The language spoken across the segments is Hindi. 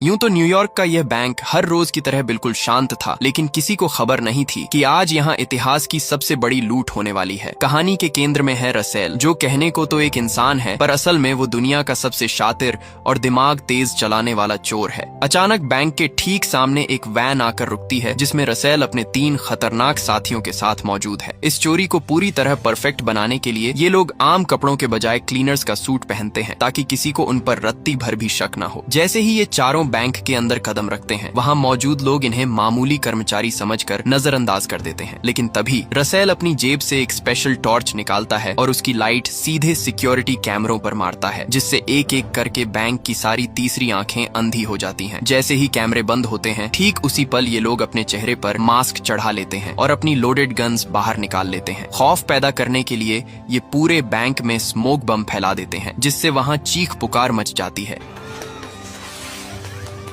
यूं तो न्यूयॉर्क का यह बैंक हर रोज की तरह बिल्कुल शांत था, लेकिन किसी को खबर नहीं थी कि आज यहाँ इतिहास की सबसे बड़ी लूट होने वाली है। कहानी के केंद्र में है रसेल, जो कहने को तो एक इंसान है, पर असल में वो दुनिया का सबसे शातिर और दिमाग तेज चलाने वाला चोर है। अचानक बैंक के ठीक सामने एक वैन आकर रुकती है, जिसमें रसेल अपने 3 खतरनाक साथियों के साथ मौजूद है। इस चोरी को पूरी तरह परफेक्ट बनाने के लिए ये लोग आम कपड़ों के बजाय क्लीनर्स का सूट पहनते हैं, ताकि किसी को उन पर रत्ती भर भी शक न हो। जैसे ही ये चारों बैंक के अंदर कदम रखते हैं, वहाँ मौजूद लोग इन्हें मामूली कर्मचारी समझकर नजरअंदाज कर देते हैं। लेकिन तभी रसेल अपनी जेब से एक स्पेशल टॉर्च निकालता है और उसकी लाइट सीधे सिक्योरिटी कैमरों पर मारता है, जिससे एक एक करके बैंक की सारी तीसरी आंखें अंधी हो जाती हैं। जैसे ही कैमरे बंद होते हैं, ठीक उसी पल ये लोग अपने चेहरे पर मास्क चढ़ा लेते हैं और अपनी लोडेड गन्स बाहर निकाल लेते हैं। खौफ पैदा करने के लिए ये पूरे बैंक में स्मोक बम फैला देते हैं, जिससे वहाँ चीख पुकार मच जाती है।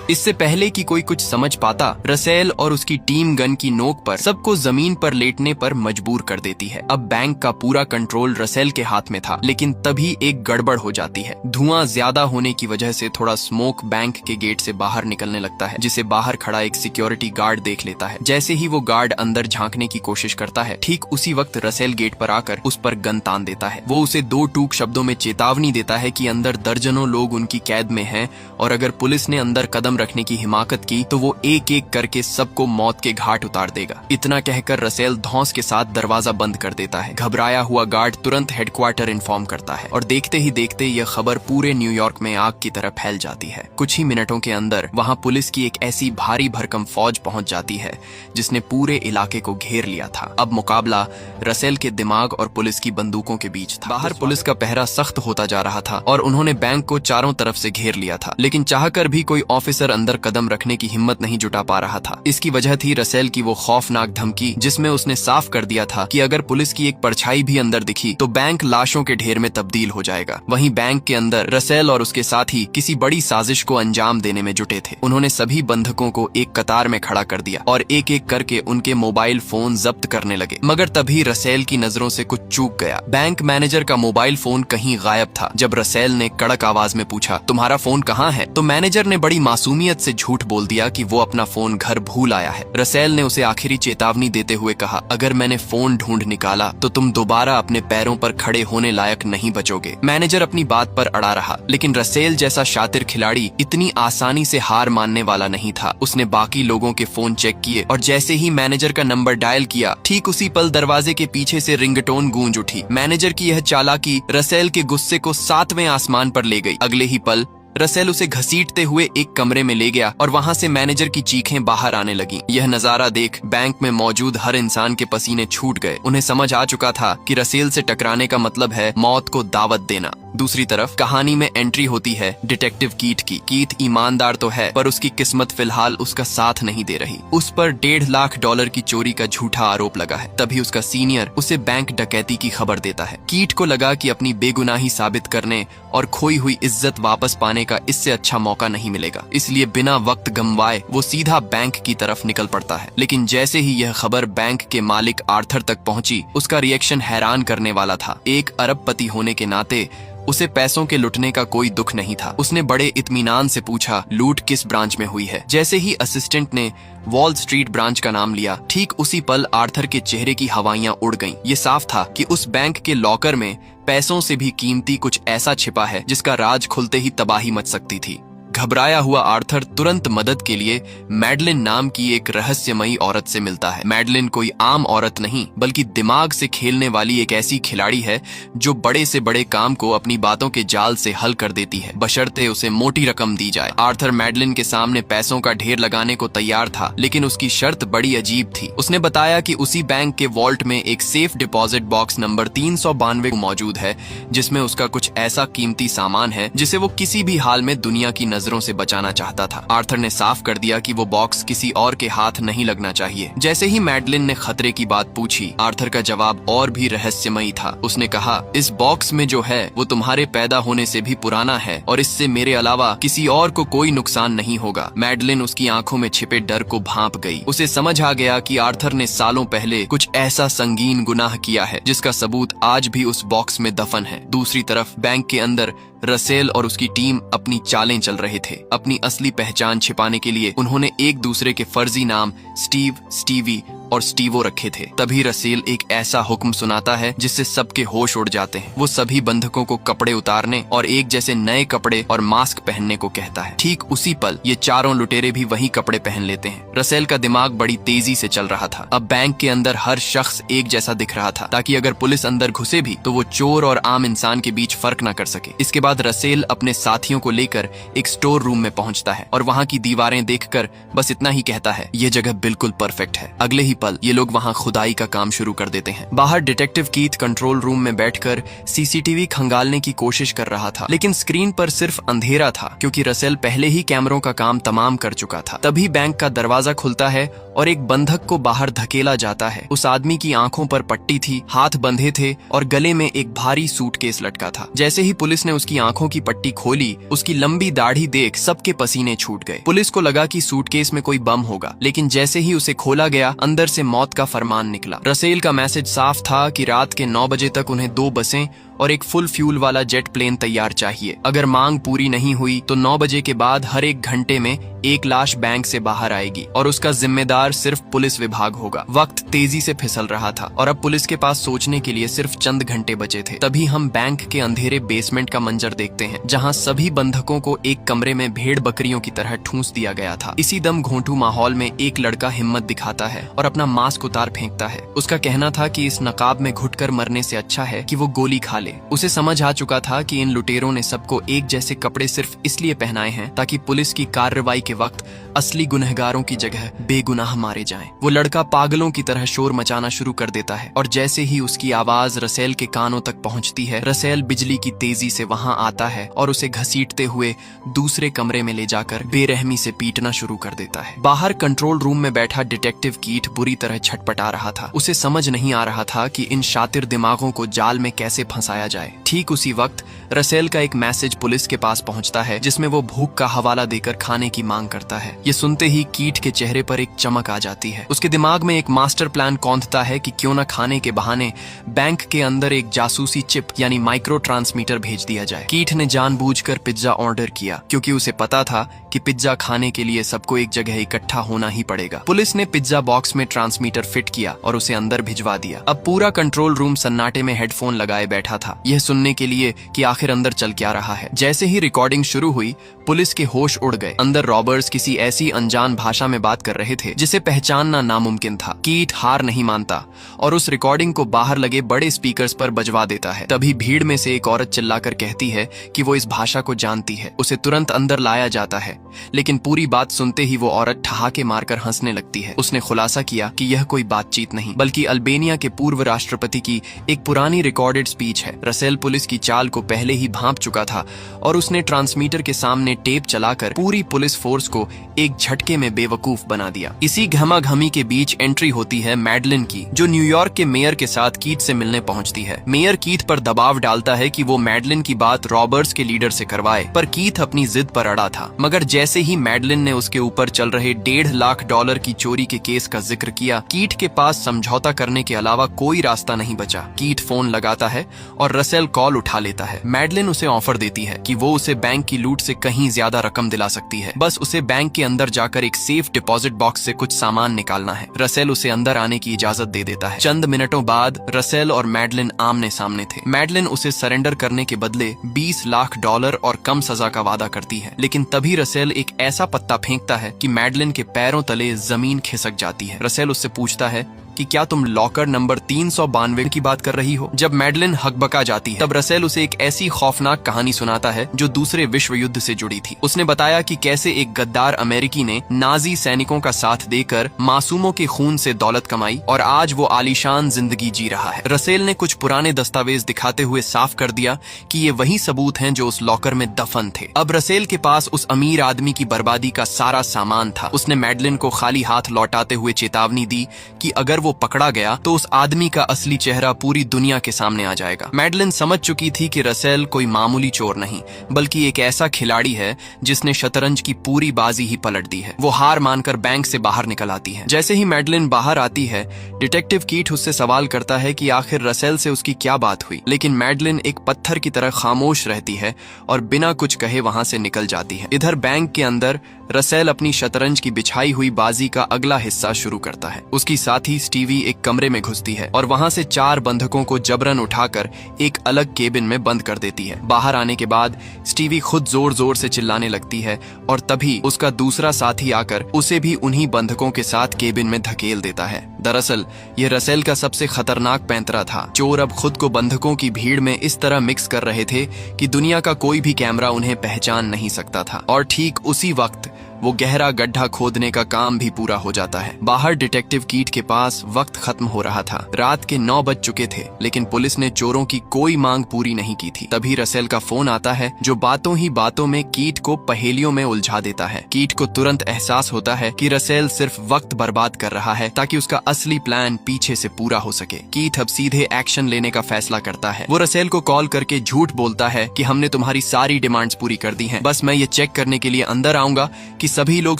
इससे पहले कि कोई कुछ समझ पाता, रसेल और उसकी टीम गन की नोक पर सबको जमीन पर लेटने पर मजबूर कर देती है। अब बैंक का पूरा कंट्रोल रसेल के हाथ में था, लेकिन तभी एक गड़बड़ हो जाती है। धुआं ज्यादा होने की वजह से थोड़ा स्मोक बैंक के गेट से बाहर निकलने लगता है, जिसे बाहर खड़ा एक सिक्योरिटी गार्ड देख लेता है। जैसे ही वो गार्ड अंदर झांकने की कोशिश करता है, ठीक उसी वक्त रसेल गेट पर आकर उस पर गन तान देता है। वो उसे 2 टूक शब्दों में चेतावनी देता है कि अंदर दर्जनों लोग उनकी कैद में हैं, और अगर पुलिस ने अंदर कदम रखने की हिमाकत की तो वो एक एक करके सबको मौत के घाट उतार देगा। इतना कहकर रसेल धौंस के साथ दरवाजा बंद कर देता है। घबराया हुआ गार्ड तुरंत हेडक्वार्टर इन्फॉर्म करता है, और देखते ही देखते यह खबर पूरे न्यूयॉर्क में आग की तरह फैल जाती है। कुछ ही मिनटों के अंदर वहाँ पुलिस की एक ऐसी भारी भरकम फौज पहुंच जाती है, जिसने पूरे इलाके को घेर लिया था। अब मुकाबला रसेल के दिमाग और पुलिस की बंदूकों के बीच था। बाहर पुलिस का पहरा सख्त होता जा रहा था और उन्होंने बैंक को चारों तरफ से घेर लिया था, लेकिन चाहकर भी कोई ऑफिसर अंदर कदम रखने की हिम्मत नहीं जुटा पा रहा था। इसकी वजह थी रसेल की वो खौफनाक धमकी, जिसमें उसने साफ कर दिया था कि अगर पुलिस की एक परछाई भी अंदर दिखी तो बैंक लाशों के ढेर में तब्दील हो जाएगा। वहीं बैंक के अंदर रसेल और उसके साथी किसी बड़ी साजिश को अंजाम देने में जुटे थे। उन्होंने सभी बंधकों को एक कतार में खड़ा कर दिया और एक एक करके उनके मोबाइल फोन जब्त करने लगे। मगर तभी रसेल की नजरों से कुछ चूक गया। बैंक मैनेजर का मोबाइल फोन कहीं गायब था। जब रसेल ने कड़क आवाज में पूछा, तुम्हारा फोन कहाँ है, तो मैनेजर ने बड़ी मासूमियत से झूठ बोल दिया कि वो अपना फोन घर भूल आया है। रसेल ने उसे आखिरी चेतावनी देते हुए कहा, अगर मैंने फोन ढूंढ निकाला तो तुम दोबारा अपने पैरों पर खड़े होने लायक नहीं बचोगे। मैनेजर अपनी बात पर अड़ा रहा, लेकिन रसेल जैसा शातिर खिलाड़ी इतनी आसानी से हार मानने वाला नहीं था। उसने बाकी लोगों के फोन चेक किए और जैसे ही मैनेजर का नंबर डायल किया, ठीक उसी पल दरवाजे के पीछे से रिंगटोन गूंज उठी। मैनेजर की यह चालाकी रसेल के गुस्से को 7वें आसमान पर ले गई। अगले ही पल रसेल उसे घसीटते हुए एक कमरे में ले गया और वहां से मैनेजर की चीखें बाहर आने लगी। यह नजारा देख बैंक में मौजूद हर इंसान के पसीने छूट गए। उन्हें समझ आ चुका था कि रसेल से टकराने का मतलब है मौत को दावत देना। दूसरी तरफ कहानी में एंट्री होती है डिटेक्टिव कीट की। कीट ईमानदार तो है, पर उसकी किस्मत फिलहाल उसका साथ नहीं दे रही। उस पर $1.5 लाख की चोरी का झूठा आरोप लगा है। तभी उसका सीनियर उसे बैंक डकैती की खबर देता है। कीट को लगा कि अपनी बेगुनाही साबित करने और खोई हुई इज्जत वापस पाने का इससे अच्छा मौका नहीं मिलेगा, इसलिए बिना वक्त गंवाए वो सीधा बैंक की तरफ निकल पड़ता है। लेकिन जैसे ही यह खबर बैंक के मालिक आर्थर तक पहुंची, उसका रिएक्शन हैरान करने वाला था। एक अरबपति होने के नाते उसे पैसों के लुटने का कोई दुख नहीं था। उसने बड़े इत्मीनान से पूछा, लूट किस ब्रांच में हुई है। जैसे ही असिस्टेंट ने वॉल स्ट्रीट ब्रांच का नाम लिया, ठीक उसी पल आर्थर के चेहरे की हवाइयां उड़ गईं। ये साफ था कि उस बैंक के लॉकर में पैसों से भी कीमती कुछ ऐसा छिपा है, जिसका राज खुलते ही तबाही मच सकती थी। घबराया हुआ आर्थर तुरंत मदद के लिए मैडलिन नाम की एक रहस्यमयी औरत से मिलता है। मैडलिन कोई आम औरत नहीं, बल्कि दिमाग से खेलने वाली एक ऐसी खिलाड़ी है जो बड़े से बड़े काम को अपनी बातों के जाल से हल कर देती है, बशर्ते उसे मोटी रकम दी जाए। आर्थर मैडलिन के सामने पैसों का ढेर लगाने को तैयार था, लेकिन उसकी शर्त बड़ी अजीब थी। उसने बताया कि उसी बैंक के वॉल्ट में एक सेफ डिपॉजिट बॉक्स नंबर 392 मौजूद है, जिसमें उसका कुछ ऐसा कीमती सामान है जिसे वो किसी भी हाल में दुनिया की नजरों से बचाना चाहता था। आर्थर ने साफ कर दिया कि वो बॉक्स किसी और के हाथ नहीं लगना चाहिए। जैसे ही मैडलिन ने खतरे की बात पूछी, आर्थर का जवाब और भी रहस्यमयी था। उसने कहा, इस बॉक्स में जो है वो तुम्हारे पैदा होने से भी पुराना है और इससे मेरे अलावा किसी और को कोई नुकसान नहीं होगा। मैडलिन उसकी आंखों में छिपे डर को भांप गई। उसे समझ आ गया कि आर्थर ने सालों पहले कुछ ऐसा संगीन गुनाह किया है जिसका सबूत आज भी उस बॉक्स में दफन है। दूसरी तरफ बैंक के अंदर रसेल और उसकी टीम अपनी चालें चल रहे थे। अपनी असली पहचान छिपाने के लिए उन्होंने एक दूसरे के फर्जी नाम स्टीव, स्टीवी और स्टीवो रखे थे। तभी रसेल एक ऐसा हुक्म सुनाता है जिससे सबके होश उड़ जाते हैं। वो सभी बंधकों को कपड़े उतारने और एक जैसे नए कपड़े और मास्क पहनने को कहता है। ठीक उसी पल ये चारों लुटेरे भी वही कपड़े पहन लेते हैं। रसेल का दिमाग बड़ी तेजी से चल रहा था। अब बैंक के अंदर हर शख्स एक जैसा दिख रहा था, ताकि अगर पुलिस अंदर घुसे भी तो वो चोर और आम इंसान के बीच फर्क न कर सके। इसके बाद रसेल अपने साथियों को लेकर एक स्टोर रूम में पहुंचता है और वहां की दीवारें देखकर बस इतना ही कहता है, ये जगह बिल्कुल परफेक्ट है। अगले ही पल ये लोग वहां खुदाई का काम शुरू कर देते हैं। बाहर डिटेक्टिव कीथ कंट्रोल रूम में बैठकर सीसीटीवी खंगालने की कोशिश कर रहा था, लेकिन स्क्रीन पर सिर्फ अंधेरा था क्योंकि रसेल पहले ही कैमरों का काम तमाम कर चुका था। तभी बैंक का दरवाजा खुलता है और एक बंधक को बाहर धकेला जाता है। उस आदमी की आंखों पर पट्टी थी, हाथ बंधे थे और गले में एक भारी सूटकेस लटका था। जैसे ही पुलिस ने उसकी आंखों की पट्टी खोली, उसकी लंबी दाढ़ी देख सबके पसीने छूट गए। पुलिस को लगा कि सूटकेस में कोई बम होगा, लेकिन जैसे ही उसे खोला गया अंदर से मौत का फरमान निकला। रसेल का मैसेज साफ था कि रात के 9 बजे तक उन्हें 2 बसें और एक फुल फ्यूल वाला जेट प्लेन तैयार चाहिए। अगर मांग पूरी नहीं हुई तो 9 बजे के बाद हर एक घंटे में एक लाश बैंक से बाहर आएगी और उसका जिम्मेदार सिर्फ पुलिस विभाग होगा। वक्त तेजी से फिसल रहा था और अब पुलिस के पास सोचने के लिए सिर्फ चंद घंटे बचे थे। तभी हम बैंक के अंधेरे बेसमेंट का मंजर देखते हैं, जहां सभी बंधकों को एक कमरे में भेड़ बकरियों की तरह ठूंस दिया गया था। इसी दम घोंटू माहौल में एक लड़का हिम्मत दिखाता है और अपना मास्क उतार फेंकता है। उसका कहना था कि इस नकाब में घुटकर मरने से अच्छा है कि वो गोली खा ले। उसे समझ आ चुका था कि इन लुटेरों ने सबको एक जैसे कपड़े सिर्फ इसलिए पहनाए हैं ताकि पुलिस की कार्रवाई के वक्त असली गुनहगारों की जगह बेगुनाह मारे जाएं। वो लड़का पागलों की तरह शोर मचाना शुरू कर देता है और जैसे ही उसकी आवाज रसेल के कानों तक पहुंचती है, रसेल बिजली की तेजी से वहां आता है और उसे घसीटते हुए दूसरे कमरे में ले जाकर बेरहमी से पीटना शुरू कर देता है। बाहर कंट्रोल रूम में बैठा डिटेक्टिव कीथ बुरी तरह छटपटा रहा था। उसे समझ नहीं आ रहा था कि इन शातिर दिमागों को जाल में कैसे फंसाया जाए। ठीक उसी वक्त रसेल का एक मैसेज पुलिस के पास पहुंचता है, जिसमें वो भूख का हवाला देकर खाने की मांग करता है। ये सुनते ही कीट के चेहरे पर एक चमक आ जाती है। उसके दिमाग में एक मास्टर प्लान कौंधता है कि क्यों न खाने के बहाने बैंक के अंदर एक जासूसी चिप यानी माइक्रो ट्रांसमीटर भेज दिया जाए। कीट ने जानबूझकर पिज्जा ऑर्डर किया क्योंकि उसे पता था कि पिज्जा खाने के लिए सबको एक जगह इकट्ठा होना ही पड़ेगा। पुलिस ने पिज्जा बॉक्स में ट्रांसमीटर फिट किया और उसे अंदर भिजवा दिया। अब पूरा कंट्रोल रूम सन्नाटे में हेडफोन लगाए बैठा था, यह सुनने के लिए कि आखिर अंदर चल क्या रहा है। जैसे ही रिकॉर्डिंग शुरू हुई, पुलिस के होश उड़ गए। अंदर रॉबर्स किसी ऐसी अनजान भाषा में बात कर रहे थे जिसे पहचानना नामुमकिन था। कीट हार नहीं मानता और उस रिकॉर्डिंग को बाहर लगे बड़े स्पीकर्स पर बजवा देता है। तभी भीड़ में से एक औरत चिल्लाकर कहती है कि वो इस भाषा को जानती है। उसे तुरंत अंदर लाया जाता है, लेकिन पूरी बात सुनते ही वो औरत ठहाके मारकर हंसने लगती है। उसने खुलासा किया कि यह कोई बातचीत नहीं बल्कि अल्बेनिया के पूर्व राष्ट्रपति की एक पुरानी रिकॉर्डेड स्पीच है। रसेल पुलिस की चाल को पहले ही भांप चुका था और उसने ट्रांसमीटर के सामने टेप चलाकर पूरी पुलिस फोर्स को एक झटके में बेवकूफ बना दिया। इसी घमाघमी के बीच एंट्री होती है मैडलिन की, जो न्यूयॉर्क के मेयर के साथ कीथ से मिलने पहुंचती है। मेयर कीथ पर दबाव डालता है कि वो मैडलिन की बात रॉबर्ट्स के लीडर से करवाए, पर कीथ अपनी जिद पर अड़ा था। मगर जैसे ही मैडलिन ने उसके ऊपर चल रहे $1.5 लाख की चोरी के केस का जिक्र किया, कीथ के पास समझौता करने के अलावा कोई रास्ता नहीं बचा। कीथ फोन लगाता है और रसेल कॉल उठा लेता है। मैडलिन उसे ऑफर देती है कि वो उसे बैंक की लूट से कहीं ज्यादा रकम दिला सकती है, बस उसे बैंक के अंदर जाकर एक सेफ डिपॉजिट बॉक्स से कुछ सामान निकालना है। रसेल उसे अंदर आने की इजाजत दे देता है। चंद मिनटों बाद रसेल और मैडलिन आमने सामने थे। मैडलिन उसे सरेंडर करने के बदले $20 लाख और कम सजा का वादा करती है, लेकिन तभी रसेल एक ऐसा पत्ता फेंकता है कि मैडलिन के पैरों तले जमीन खिसक जाती है। रसेल उससे पूछता है कि क्या तुम लॉकर नंबर 392 की बात कर रही हो? जब मैडलिन हकबका जाती है, तब रसेल उसे एक ऐसी खौफनाक कहानी सुनाता है जो दूसरे विश्व युद्ध से जुड़ी थी। उसने बताया कि कैसे एक गद्दार अमेरिकी ने नाजी सैनिकों का साथ देकर मासूमों के खून से दौलत कमाई और आज वो आलीशान जिंदगी जी रहा है। रसेल ने कुछ पुराने दस्तावेज दिखाते हुए साफ कर दिया कि ये वही सबूत हैं जो उस लॉकर में दफन थे। अब रसेल के पास उस अमीर आदमी की बर्बादी का सारा सामान था। उसने मैडलिन को खाली हाथ लौटाते हुए चेतावनी दी कि अगर वो वो पकड़ा गया तो उस आदमी का असली चेहरा पूरी दुनिया के सामने आ जाएगा। मैडलिन समझ चुकी थी कि रसेल कोई मामूली चोर नहीं बल्कि एक ऐसा खिलाड़ी है जिसने शतरंज की पूरी बाजी ही पलट दी है। वो हार मानकर बैंक से बाहर निकल आती है। जैसे ही मैडलिन बाहर आती है, डिटेक्टिव कीट उससे सवाल करता है कि आखिर रसेल से उसकी क्या बात हुई, लेकिन मैडलिन एक पत्थर की तरह खामोश रहती है और बिना कुछ कहे वहां से निकल जाती है। इधर बैंक के अंदर रसेल अपनी शतरंज की बिछाई हुई बाजी का अगला हिस्सा शुरू करता है। उसकी साथी स्टीवी एक कमरे में घुसती है और वहां से 4 बंधकों को जबरन उठाकर एक अलग केबिन में बंद कर देती है। बाहर आने के बाद स्टीवी खुद जोर जोर से चिल्लाने लगती है और तभी उसका दूसरा साथी आकर उसे भी उन्हीं बंधकों के साथ केबिन में धकेल देता है। दरअसल ये रसेल का सबसे खतरनाक पैंतरा था। चोर अब खुद को बंधकों की भीड़ में इस तरह मिक्स कर रहे थे कि दुनिया का कोई भी कैमरा उन्हें पहचान नहीं सकता था। और ठीक उसी वक्त वो गहरा गड्ढा खोदने का काम भी पूरा हो जाता है। बाहर डिटेक्टिव कीट के पास वक्त खत्म हो रहा था। रात के 9 बज चुके थे, लेकिन पुलिस ने चोरों की कोई मांग पूरी नहीं की थी। तभी रसेल का फोन आता है जो बातों ही बातों में कीट को पहेलियों में उलझा देता है। कीट को तुरंत एहसास होता है कि रसेल सिर्फ वक्त बर्बाद कर रहा है ताकि उसका असली प्लान पीछे से पूरा हो सके। कीट अब सीधे एक्शन लेने का फैसला करता है। वो रसेल को कॉल करके झूठ बोलता है कि हमने तुम्हारी सारी डिमांड्स पूरी कर दी हैं, बस मैं ये चेक करने के लिए अंदर आऊंगा कि सभी लोग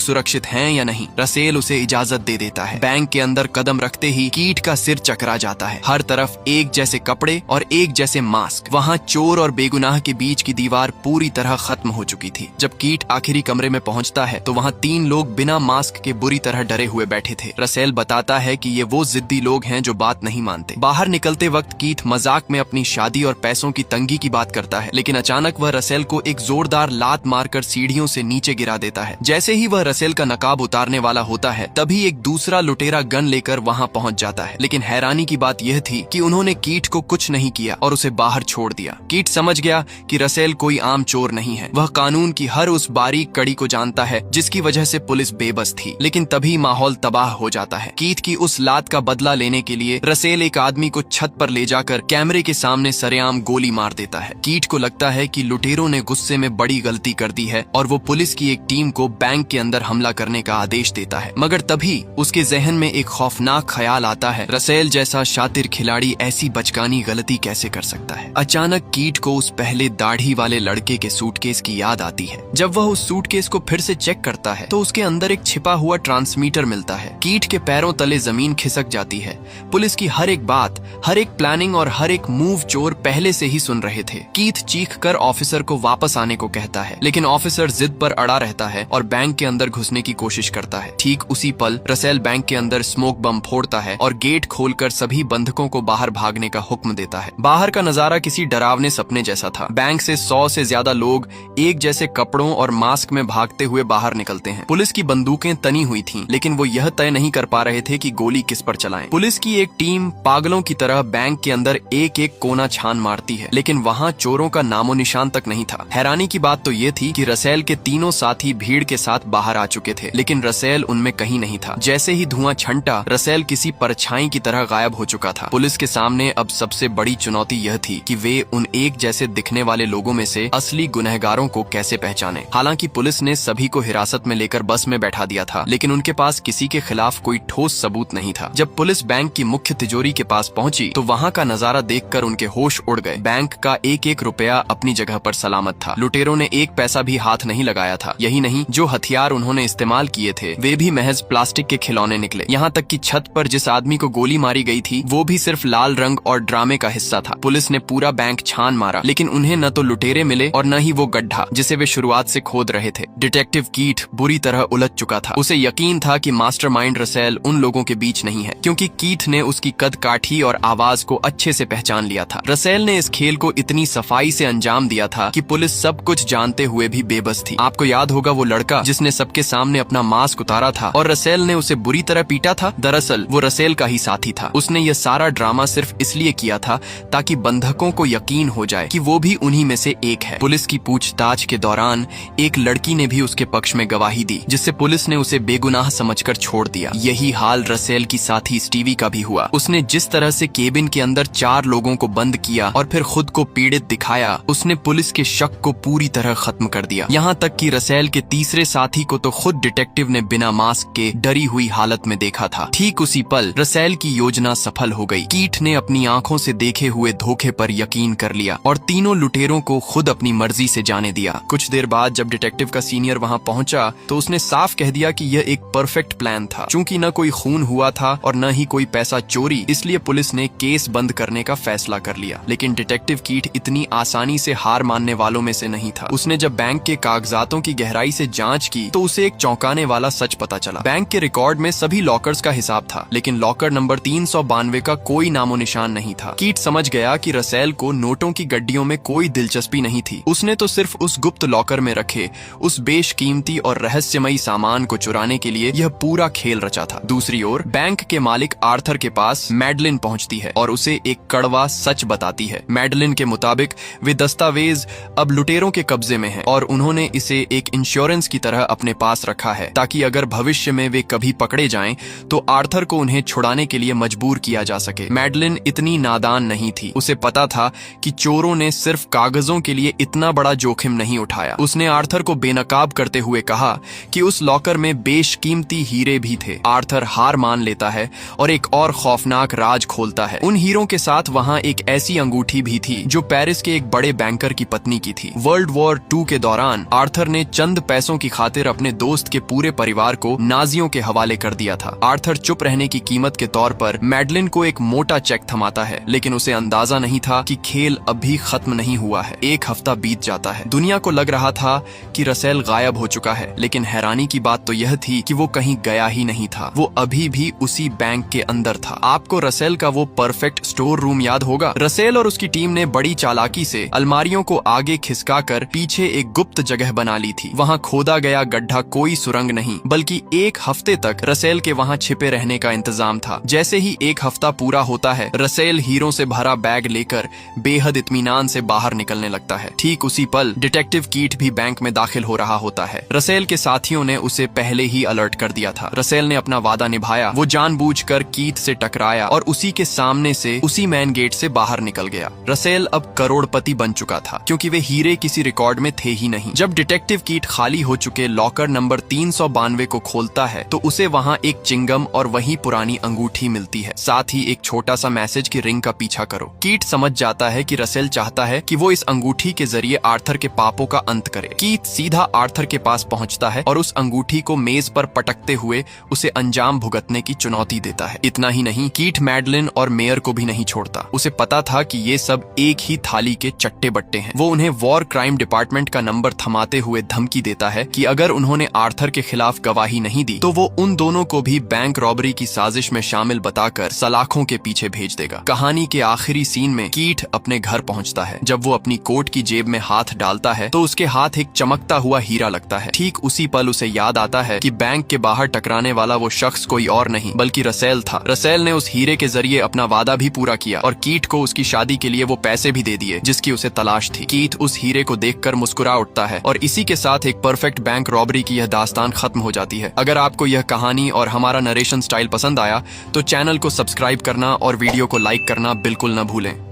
सुरक्षित हैं या नहीं। रसेल उसे इजाजत दे देता है। बैंक के अंदर कदम रखते ही कीट का सिर चकरा जाता है। हर तरफ एक जैसे कपड़े और एक जैसे मास्क। वहाँ चोर और बेगुनाह के बीच की दीवार पूरी तरह खत्म हो चुकी थी। जब कीट आखिरी कमरे में पहुँचता है तो वहाँ 3 लोग बिना मास्क के बुरी तरह डरे हुए बैठे थे। रसेल बताता है कि ये वो जिद्दी लोग हैं जो बात नहीं मानते। बाहर निकलते वक्त कीट मजाक में अपनी शादी और पैसों की तंगी की बात करता है, लेकिन अचानक वह रसेल को एक जोरदार लात मारकर सीढ़ियों से नीचे गिरा देता है। जैसे ही वह रसेल का नकाब उतारने वाला होता है तभी एक दूसरा लुटेरा गन लेकर वहां पहुंच जाता है। लेकिन हैरानी की बात यह थी कि उन्होंने कीट को कुछ नहीं किया और उसे बाहर छोड़ दिया। कीट समझ गया कि रसेल कोई आम चोर नहीं है। वह कानून की हर उस बारीक कड़ी को जानता है जिसकी वजह से पुलिस बेबस थी। लेकिन तभी माहौल तबाह हो जाता है। कीट की उस लात का बदला लेने के लिए रसेल एक आदमी को छत पर ले जाकर कैमरे के सामने सरेआम गोली मार देता है। कीट को लगता है कि लुटेरों ने गुस्से में बड़ी गलती कर दी है और वो पुलिस की एक टीम को बैंक के अंदर हमला करने का आदेश देता है। मगर तभी उसके जहन में एक खौफनाक ख्याल आता है, रसेल जैसा शातिर खिलाड़ी ऐसी बचकानी गलती कैसे कर सकता है। अचानक कीट को उस पहले दाढ़ी वाले लड़के के सूटकेस की याद आती है। जब वह उस सूटकेस को फिर से चेक करता है तो उसके अंदर एक छिपा हुआ ट्रांसमीटर मिलता है। कीट के पैरों तले जमीन खिसक जाती है। पुलिस की हर एक बात, हर एक प्लानिंग और हर एक मूव चोर पहले से ही सुन रहे थे। कीट चीख कर ऑफिसर को वापस आने को कहता है, लेकिन ऑफिसर जिद पर अड़ा रहता है और बैंक के अंदर घुसने की कोशिश करता है। ठीक उसी पल रसेल बैंक के अंदर स्मोक बम फोड़ता है और गेट खोलकर सभी बंधकों को बाहर भागने का हुक्म देता है। बाहर का नजारा किसी डरावने सपने जैसा था। बैंक से 100 से ज्यादा लोग एक जैसे कपड़ों और मास्क में भागते हुए बाहर निकलते हैं। पुलिस की बंदूकें तनी हुई थीं, लेकिन वो यह तय नहीं कर पा रहे थे कि गोली किस पर चलाएं। पुलिस की एक टीम पागलों की तरह बैंक के अंदर एक एक कोना छान मारती है, लेकिन वहाँ चोरों का नामो निशान तक नहीं था। हैरानी की बात तो ये थी कि रसेल के तीनों साथी भीड़ के साथ बाहर आ चुके थे, लेकिन रसेल उनमें कहीं नहीं था। जैसे ही धुआं छंटा, रसेल किसी परछाई की तरह गायब हो चुका था। पुलिस के सामने अब सबसे बड़ी चुनौती यह थी कि वे उन एक जैसे दिखने वाले लोगों में से असली गुनहगारों को कैसे पहचाने। हालांकि पुलिस ने सभी को हिरासत में लेकर बस में बैठा दिया था, लेकिन उनके पास किसी के खिलाफ कोई ठोस सबूत नहीं था। जब पुलिस बैंक की मुख्य तिजोरी के पास पहुंची तो वहां का नजारा देखकर उनके होश उड़ गए। बैंक का एक एक रुपया अपनी जगह पर सलामत था। लुटेरों ने एक पैसा भी हाथ नहीं लगाया था। यही नहीं, जो हथियार उन्होंने इस्तेमाल किए थे वे भी महज प्लास्टिक के खिलौने निकले। यहाँ तक कि छत पर जिस आदमी को गोली मारी गई थी वो भी सिर्फ लाल रंग और ड्रामे का हिस्सा था। पुलिस ने पूरा बैंक छान मारा, लेकिन उन्हें न तो लुटेरे मिले और न ही वो गड्ढा जिसे वे शुरुआत से खोद रहे थे। डिटेक्टिव कीट बुरी तरह उलझ चुका था। उसे यकीन था कि मास्टरमाइंड रसेल उन लोगों के बीच नहीं है, क्योंकि कीट ने उसकी कद काठी और आवाज को अच्छे से पहचान लिया था। रसेल ने इस खेल को इतनी सफाई से अंजाम दिया था कि पुलिस सब कुछ जानते हुए भी बेबस थी। आपको याद होगा वो लड़का जिसने सबके सामने अपना मास्क उतारा था और रसेल ने उसे बुरी तरह पीटा था। दरअसल वो रसेल का ही साथी था। उसने ये सारा ड्रामा सिर्फ इसलिए किया था ताकि बंधकों को यकीन हो जाए कि वो भी उन्हीं में से एक है। पुलिस की पूछताछ के दौरान एक लड़की ने भी उसके पक्ष में गवाही दी, जिससे पुलिस ने उसे बेगुनाह समझकर छोड़ दिया। यही हाल रसेल की साथी स्टीवी का भी हुआ। उसने जिस तरह से केबिन के अंदर 4 लोगों को बंद किया और फिर खुद को पीड़ित दिखाया, उसने पुलिस के शक को पूरी तरह खत्म कर दिया। यहाँ तक कि रसेल के तीसरे साथी को तो खुद डिटेक्टिव ने बिना मास्क के डरी हुई हालत में देखा था। ठीक उसी पल रसेल की योजना सफल हो गई। कीट ने अपनी आंखों से देखे हुए धोखे पर यकीन कर लिया और तीनों लुटेरों को खुद अपनी मर्जी से जाने दिया। कुछ देर बाद जब डिटेक्टिव का सीनियर वहां पहुंचा तो उसने साफ कह दिया कि यह एक परफेक्ट प्लान था। चूंकि न कोई खून हुआ था और न ही कोई पैसा चोरी, इसलिए पुलिस ने केस बंद करने का फैसला कर लिया। लेकिन डिटेक्टिव कीट इतनी आसानी से हार मानने वालों में से नहीं था। उसने जब बैंक के कागजातों की गहराई से जांच की तो उसे एक चौंकाने वाला सच पता चला। बैंक के रिकॉर्ड में सभी लॉकर्स का हिसाब था, लेकिन लॉकर नंबर 392 का कोई नामो निशान नहीं था। कीट समझ गया कि रसेल को नोटों की गड्डियों में कोई दिलचस्पी नहीं थी। उसने तो सिर्फ उस गुप्त लॉकर में रखे उस बेशकीमती और रहस्यमयी सामान को चुराने के लिए यह पूरा खेल रचा था। दूसरी ओर बैंक के मालिक आर्थर के पास मैडलिन पहुंचती है और उसे एक कड़वा सच बताती है। मैडलिन के मुताबिक वे दस्तावेज अब लुटेरों के कब्जे में हैं और उन्होंने इसे एक इंश्योरेंस की तरह अपने पास रखा है ताकि अगर भविष्य में वे कभी पकड़े जाएं तो आर्थर को उन्हें छुड़ाने के लिए मजबूर किया जा सके। मैडलिन इतनी नादान नहीं थी। उसे पता था कि चोरों ने सिर्फ कागजों के लिए इतना बड़ा जोखिम नहीं उठाया। उसने आर्थर को बेनकाब करते हुए कहा कि उस लॉकर में बेशकीमती हीरे भी थे। आर्थर हार मान लेता है और एक और खौफनाक राज खोलता है। उन हीरों के साथ वहां एक ऐसी अंगूठी भी थी जो पेरिस के एक बड़े बैंकर की पत्नी की थी। वर्ल्ड वॉर 2 के दौरान आर्थर ने चंद पैसों की खातिर अपने दोस्त के पूरे परिवार को नाजियों के हवाले कर दिया था। आर्थर चुप रहने की कीमत के तौर पर मैडलिन को एक मोटा चेक थमाता है, लेकिन उसे अंदाजा नहीं था कि खेल अभी खत्म नहीं हुआ है। एक हफ्ता बीत जाता है। दुनिया को लग रहा था कि रसेल गायब हो चुका है, लेकिन हैरानी की बात तो यह थी कि वो कहीं गया ही नहीं था। वो अभी भी उसी बैंक के अंदर था। आपको रसेल का वो परफेक्ट स्टोर रूम याद होगा। रसेल और उसकी टीम ने बड़ी चालाकी से अलमारियों को आगे खिसकाकर पीछे एक गुप्त जगह बना ली थी। वहाँ खोदा गया गड्ढा कोई सुरंग नहीं, बल्कि एक हफ्ते तक रसेल के वहाँ छिपे रहने का इंतजाम था। जैसे ही एक हफ्ता पूरा होता है, रसेल हीरों से भरा बैग लेकर बेहद इत्मीनान से बाहर निकलने लगता है। ठीक उसी पल डिटेक्टिव कीट भी बैंक में दाखिल हो रहा होता है। रसेल के साथियों ने उसे पहले ही अलर्ट कर दिया था। रसेल ने अपना वादा निभाया। वो जानबूझकर कीट से टकराया और उसी के सामने से उसी मैन गेट से बाहर निकल गया। रसेल अब करोड़पति बन चुका था, क्योंकि वे हीरे किसी रिकॉर्ड में थे ही नहीं। जब डिटेक्टिव कीट खाली हो चुके लॉकर नंबर 392 को खोलता है तो उसे वहाँ एक चिंगम और वही पुरानी अंगूठी मिलती है। साथ ही एक छोटा सा मैसेज की रिंग का पीछा करो। कीट समझ जाता है कि रसेल चाहता है कि वो इस अंगूठी के जरिए आर्थर के पापों का अंत करे। कीट सीधा आर्थर के पास पहुंचता है और उस अंगूठी को मेज पर पटकते हुए उसे अंजाम भुगतने की चुनौती देता है। इतना ही नहीं, कीट मैडलिन और मेयर को भी नहीं छोड़ता। उसे पता था कि ये सब एक ही थाली के चट्टे बट्टे हैं। वो उन्हें वॉर क्राइम डिपार्टमेंट का नंबर थमाते हुए धमकी देता है कि अगर उन्होंने आर्थर के खिलाफ गवाही नहीं दी तो वो उन दोनों को भी बैंक रॉबरी की साजिश में शामिल बताकर सलाखों के पीछे भेज देगा। कहानी के आखिरी सीन में कीट अपने घर पहुंचता है। जब वो अपनी कोट की जेब में हाथ डालता है तो उसके हाथ एक चमकता हुआ हीरा लगता है। ठीक उसी पल उसे याद आता है कि बैंक के बाहर टकराने वाला वो शख्स कोई और नहीं बल्कि रसेल था। रसेल ने उस हीरे के जरिए अपना वादा भी पूरा किया और कीट को उसकी शादी के लिए वो पैसे भी दे दिए जिसकी उसे तलाश थी। कीट उस हीरे को देखकर मुस्कुरा उठता है और इसी के साथ एक परफेक्ट बैंक रॉबरी की यह दास्तान खत्म हो जाती है। अगर आपको यह कहानी और हमारा नरेशन स्टाइल पसंद आया तो चैनल को सब्सक्राइब करना और वीडियो को लाइक करना बिल्कुल न भूलें।